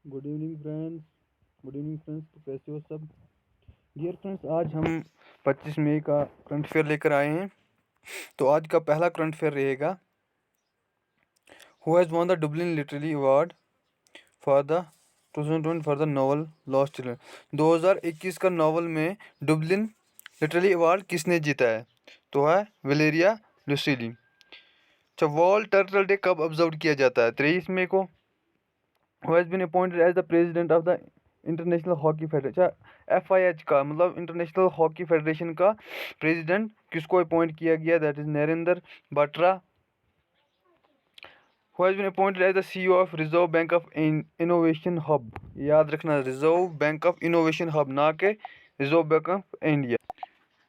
Good evening friends. तो कैसे हो सब? डियर फ्रेंड्स, आज हम 25 मई का करंट अफेयर लेकर आए हैं। तो आज का पहला करंट अफेयर रहेगा, who has won the Dublin literary award for the 2020 for the novel lost children. 2021 का नॉवल में डुबलिन लिटरेरी अवार्ड किसने जीता है? तो है वेलेरिया लुसिली। अच्छा, वर्ल्ड टर्टल डे कब ऑब्जर्व किया जाता है? 23 मई को। Who has been appointed as the president of the international hockey federation. अच्छा, FIH का मतलब इंटरनेशनल हॉकी फेडरेशन का प्रेसिडेंट किसको अपॉइंट किया गया? That is Narendra Batra. Who has been appointed as the CEO of reserve bank of innovation hub. याद रखना, reserve bank of innovation hub, ना के reserve bank of India.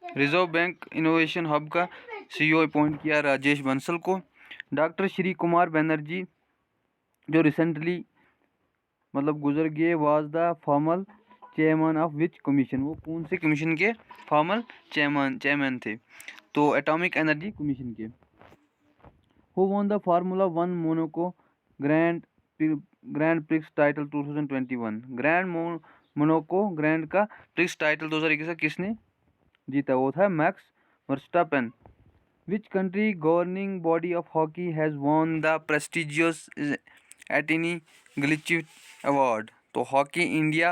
Reserve bank innovation hub का CEO appoint किया राजेश बंसल को। Doctor Shri Kumar Banerjee जो recently मतलब गुजर गए, was the formal chairman of which commission. वो कौन से कमीशन के फॉर्मल चेयरमैन थे? तो एटॉमिक एनर्जी कमीशन के। Who won the formula 1 Monaco grand prix title 2021। Monaco grand का प्रिक्स टाइटल 2021 का किसने जीता? वो था max Verstappen. Which country governing body of hockey has won the prestigious Attini Gilchrist Award? तो hockey India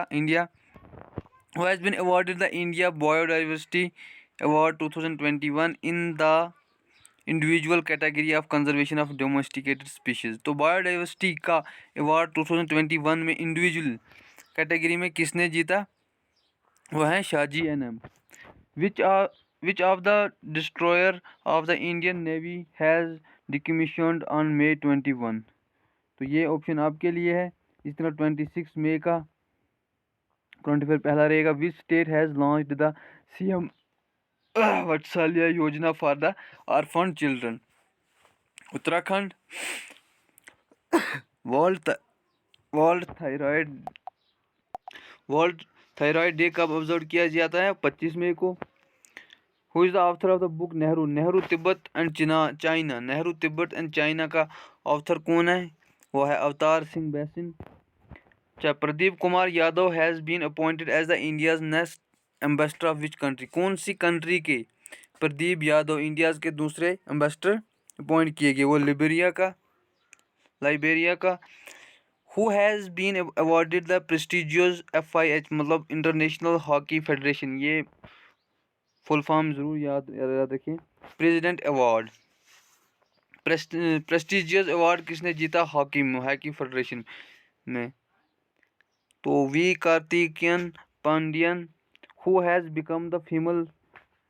who has been awarded the India Biodiversity Award 2021 in the individual category of conservation of domesticated species। तो biodiversity का award 2021 में individual category में किसने जीता? वह है Shaji NM। Which of the destroyer of the Indian Navy has decommissioned on May 21? तो ये ऑप्शन आपके लिए है। इस तरह 26 मई का करंट अफेयर पहला रहेगा, which state has launched the CM Vatsalya Yojana for the orphan children? Uttarakhand. World thyroid day कब ऑब्जर्व किया जाता है? 25 मई को। Who is the author of the book Nehru Tibet and China. Nehru Tibet and China का ऑथर कौन है? वो है अवतार सिंह बैसिन। अच्छा, Pradeep Kumar Yadav has been appointed as the India's next ambassador of which country. कौन सी कंट्री के प्रदीप यादव इंडियाज के दूसरे एम्बेसडर अपॉइंट किए गए? वो लाइबेरिया का। Who has been awarded the prestigious FIH मतलब इंटरनेशनल हॉकी फेडरेशन। ये फुल फॉर्म जरूर याद रखें। प्रेसिडेंट अवार्ड, प्रेस्टिजियस अवार्ड किसने जीता? हॉकी फेडरेशन में। तो V Karthikeyan Pandian. Who has become the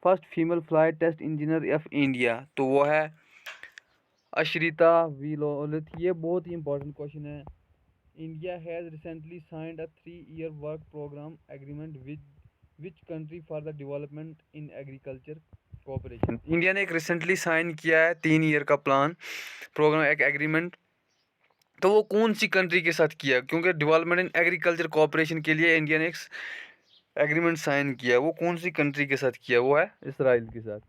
first female flight test engineer of India. तो वो है अश्रिता वी लोलित। ये बहुत ही इंपॉर्टेंट क्वेश्चन है। India has recently signed a 3-year work programme agreement which country for the development in agriculture cooperation. India ने एक रिसेंटली साइन किया है 3 ईयर का प्रोग्राम एक एग्रीमेंट। तो वो कौन सी कंट्री के साथ किया? क्योंकि डेवलपमेंट इन एग्रीकल्चर कोऑपरेशन के लिए इंडिया ने एक एग्रीमेंट साइन किया। वो कौन सी कंट्री के साथ किया? वो है इसराइल के साथ।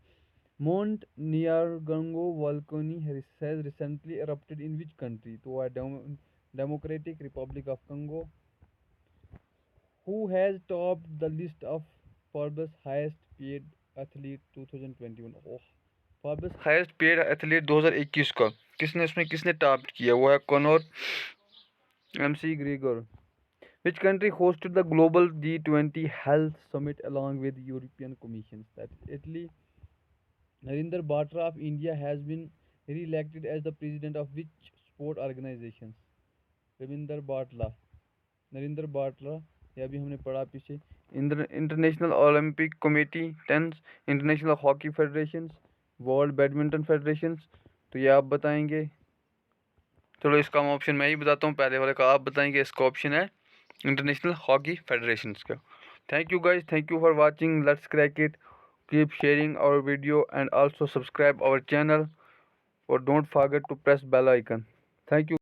Mount Nyiragongo volcano has recently erupted in which country? तो वो है democratic republic of Congo. Who has topped the list of Forbes highest paid athlete 2021? Oh, Forbes highest paid athlete 2021 का किसने टॉप किया? वो है Connor McGregor। Which country hosted the global G20 health summit along with European Commission? That is Italy। Narendra Batra of India has been re-elected as the president of which sport organizations? Narendra Batla, यह भी हमने पढ़ा पीछे। International olympic committee, टेंस international hockey federation, world badminton federation. तो ये आप बताएंगे। चलो इसका ऑप्शन मैं ही बताता हूँ, पहले वाले का आप बताएंगे। इसका ऑप्शन है इंटरनेशनल हॉकी फेडरेशन का। Thank you guys, thank you for watching. Let's crack it. Keep sharing our video and also subscribe our channel और don't forget to press bell icon. Thank you.